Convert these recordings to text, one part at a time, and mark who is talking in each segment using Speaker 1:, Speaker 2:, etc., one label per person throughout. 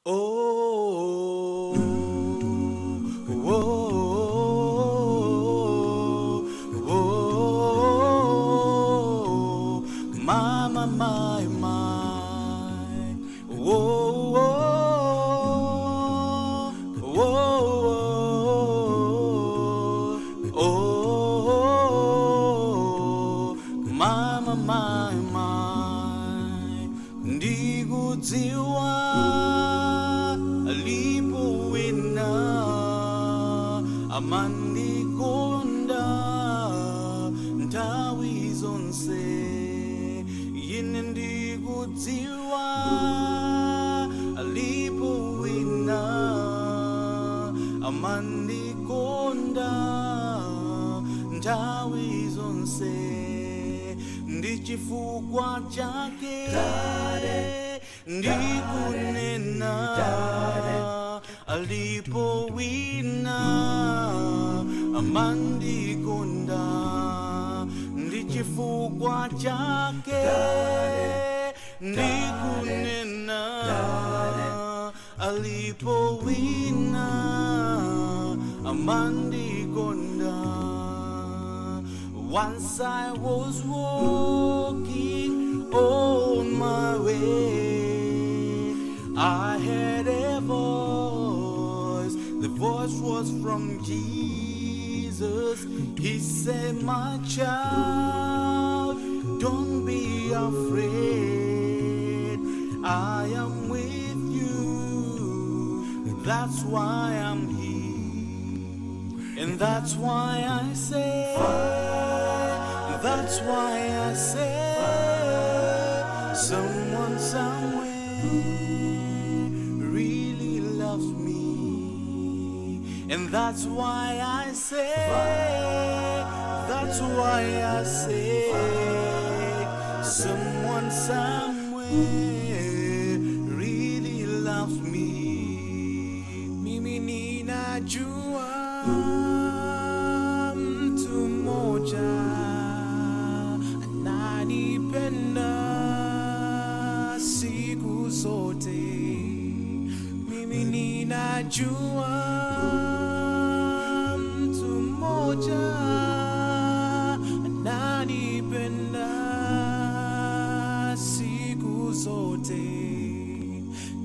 Speaker 1: Oh, oh, oh, my, oh, oh, oh, my, ndikudziwa alipo wina amandikonda nthawi zonse. Ine ndikudziwa alipo wina amandikonda nthawi zonse. Ndi chifukwa chake ndikunena alipo wina amandikonda. Ndi chifukwa chake ndikunena alipo wina amandikonda. Once I was walking on my way, I heard a voice. The voice was from Jesus. He said, my child, don't be afraid. I am with you. That's why I'm here. And that's why I say, that's why I say, someone somewhere really loves me. And that's why I say, that's why I say, someone somewhere really loves me. Mimi ninajua mtu mmoja ananipenda siku zote. Mimi ninajua mtu mmoja ananipenda siku zote.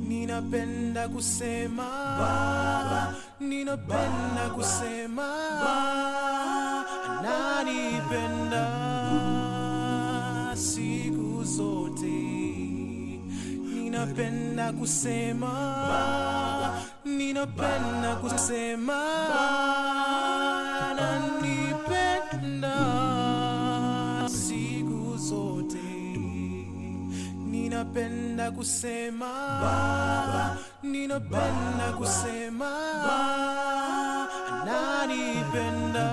Speaker 1: Ninapenda kusema Baba, ninapenda kusema ananipenda siku zote. Ninapenda kusema Baba, ninapenda kusema ananipenda siku zote. Ninapenda kusema Baba, ninapenda kusema ananipenda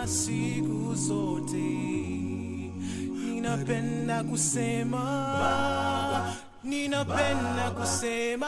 Speaker 1: siku zote. Ninapenda kusema Baba, ninapenda kusema